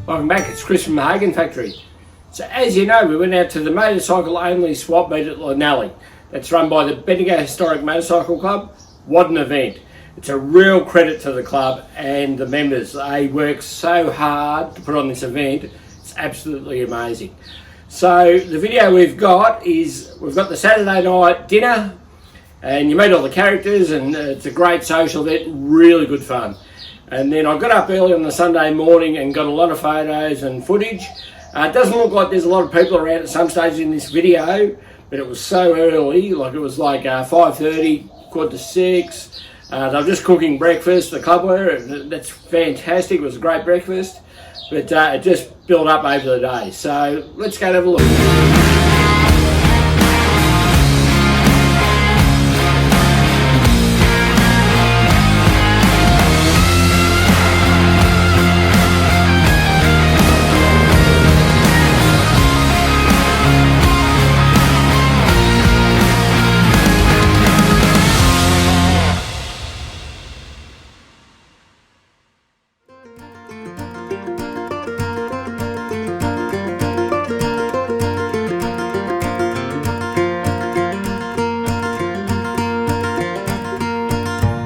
Welcome back, it's Chris from the Hagon factory. So as you know, we went out to the motorcycle only swap meet at Llanelly. That's run by the Bendigo Historic Motorcycle Club. What an event. It's a real credit to the club and the members. They work so hard to put on this event. It's absolutely amazing. So the video we've got is, we've got the Saturday night dinner and you meet all the characters and it's a great social event, really good fun. And then I got up early on the Sunday morning and got a lot of photos and footage. It doesn't look like there's a lot of people around at some stage in this video, but it was so early, like it was like 5:30, 5:45. They were just cooking breakfast, the club were. That's fantastic, it was a great breakfast, but it just built up over the day. So let's go and have a look.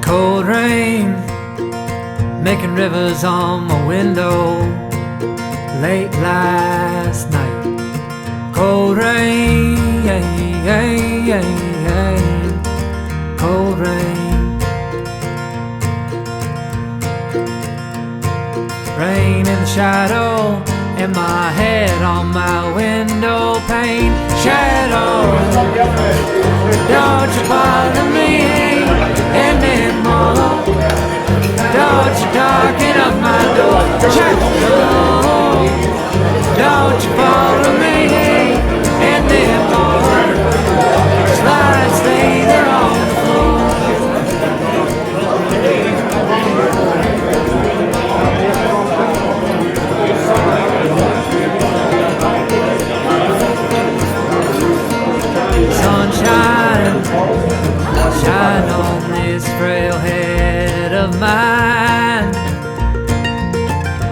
Cold rain, making rivers on my window. Late last night, cold rain, cold rain. Rain in the shadow, and my head on my window pane. Shadow, don't you bother me anymore. Don't you darken up my door. Shadow, don't you bother me anymore. Just lie and stay there on the floor. Sunshine, shine on this frail head of mine.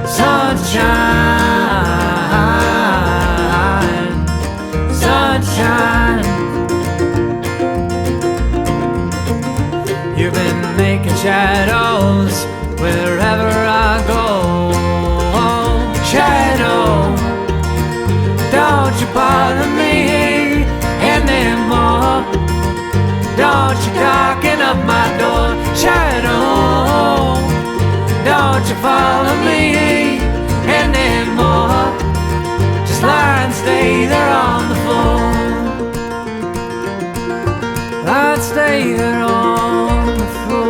Sunshine, sunshine. You've been making shadows wherever I go. Shadow, don't you bother me anymore. Don't you darken up my door. Shadow, don't you follow me anymore. Just lie and stay there on the floor. Lie and stay there on the floor.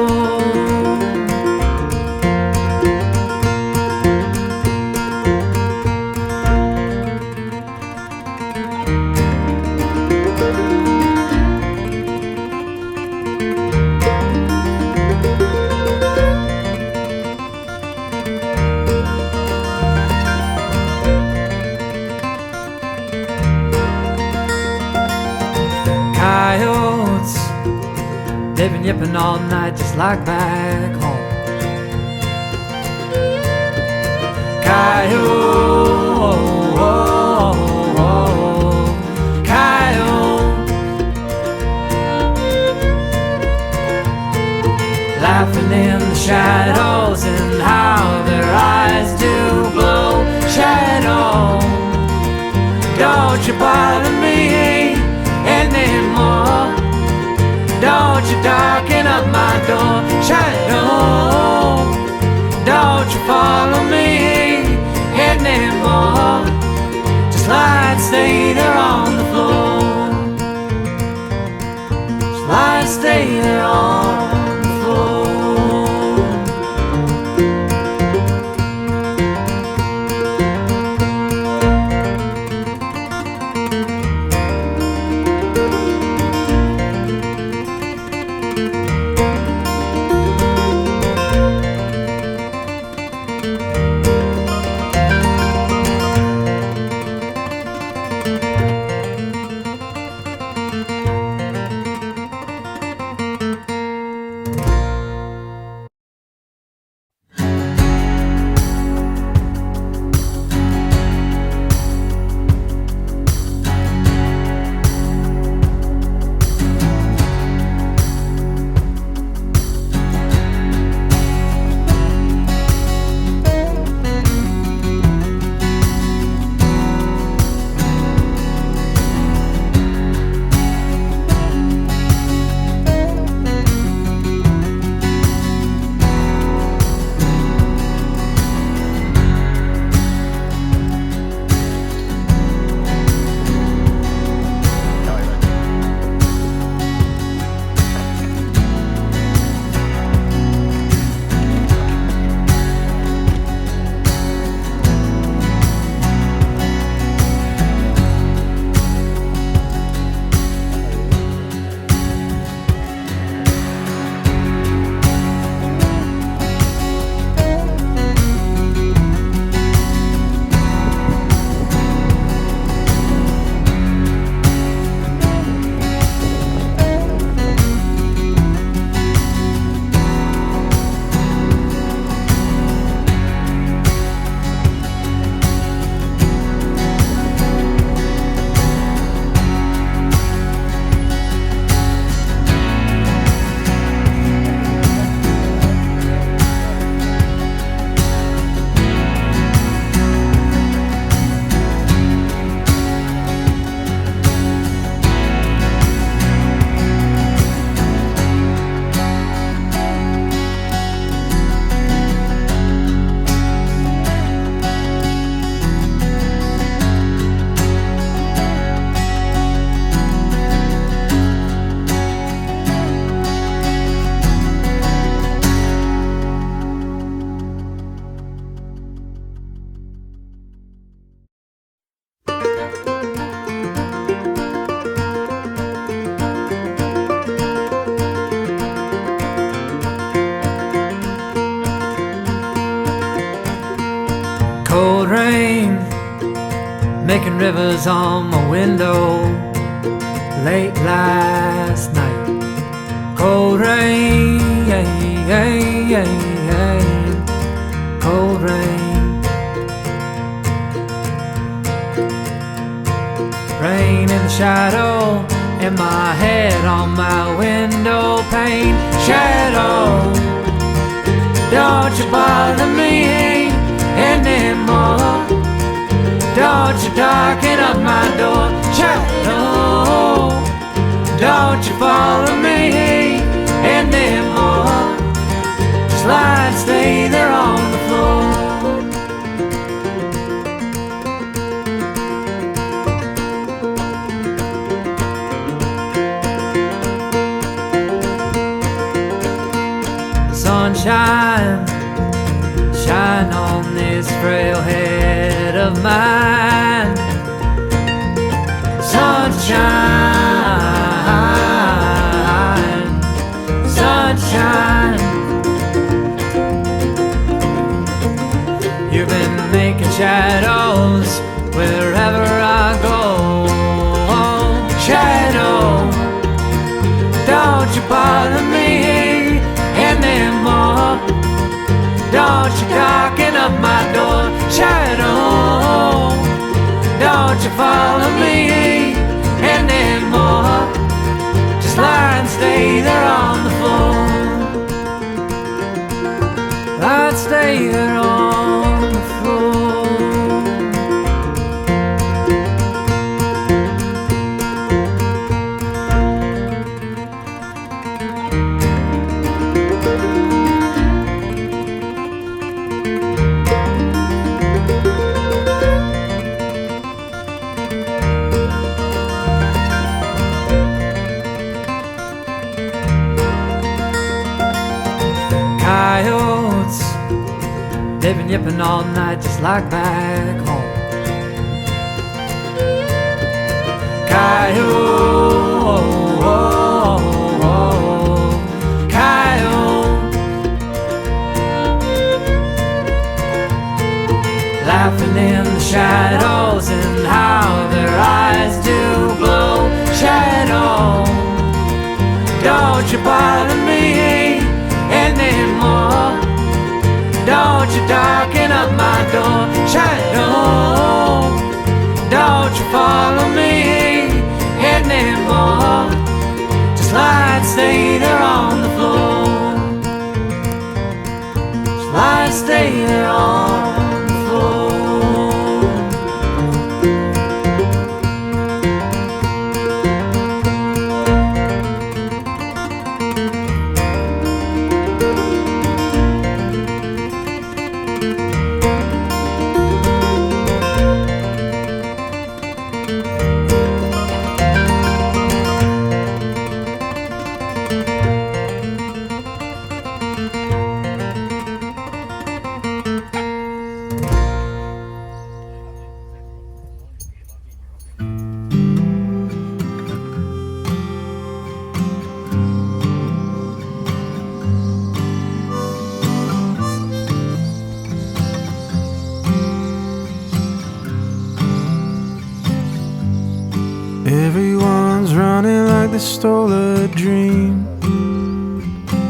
Coyotes, they've been yipping all night just like back home. Coyote, coyote, laughing in the shadows and how their eyes do glow. Shadow, don't you bother me anymore. Don't you darken up my door. Shadow, don't you follow me anymore. Just lie and stay there on the floor. Just lie and stay there on the floor. Cold rain, making rivers on my window late last night. Cold rain, cold rain. Rain in the shadow, and my head on my window pane. Shadow, don't you bother me anymore. Don't you darken up my door. Shadow, don't you follow me anymore. Just lie and stay there on the floor. Sunshine, shine on this frail head of mine. Sunshine, sunshine. You've been making shadows wherever I go. Shadow, don't you bother me anymore. Don't you darken up my door. Shadow, don't you follow me anymore. Just lie and stay there on the floor. Lie and stay there on the floor. Coyotes, they've been yipping all night just like back home. Coyote, laughing in the shadows and how their eyes do glow. Shadow, don't you bother me anymore. Don't you darken up my door. Shadow, don't you follow me anymore. Just lie and stay there on the floor. Just lie and stay there on the floor. Everyone's running like they stole a dream.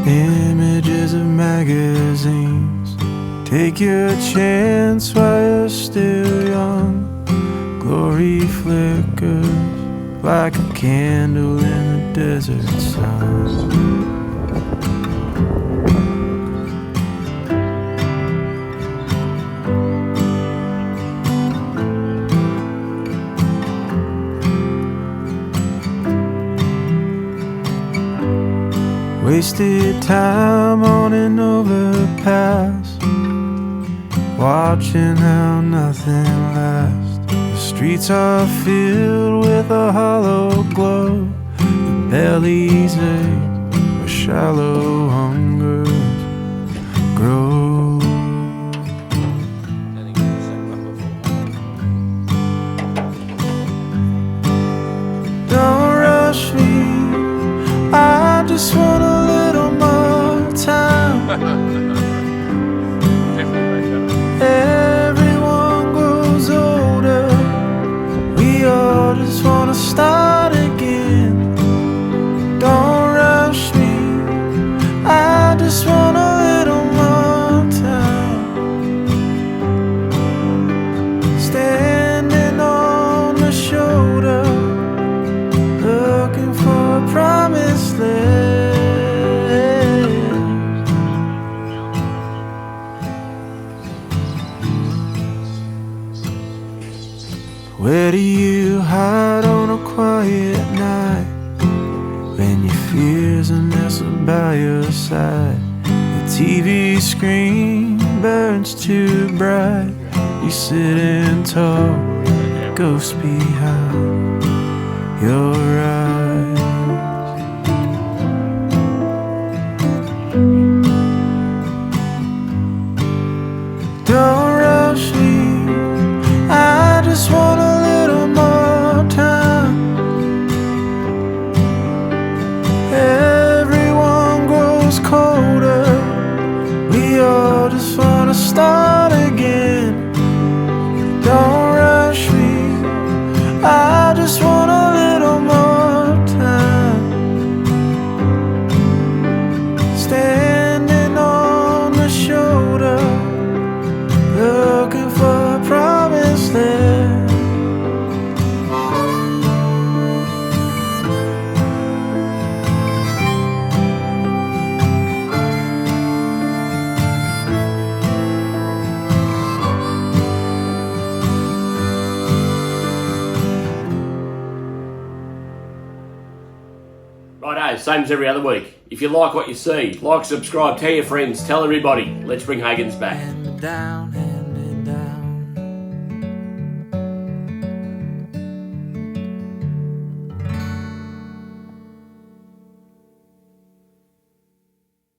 Images of magazines. Take your chance while you're still young. Glory flickers like a candle in the desert sun. Wasted time on an overpass, watching how nothing lasts. The streets are filled with a hollow glow. The bellies ache where shallow hungers grow. Don't rush me, I just want a little more time. Everyone Where do you hide on a quiet night when your fears are nestled by your side? The TV screen burns too bright. You sit and talk, ghosts behind your eyes. Don't rush me, I just want a little more time. Everyone grows colder, we all just wanna start again. Don't rush me, I just want a little more time. Standing on the shoulder, looking for a promised land. Righto, same as every other week. If you like what you see, like, subscribe, tell your friends, tell everybody. Let's bring Hagon's back. And down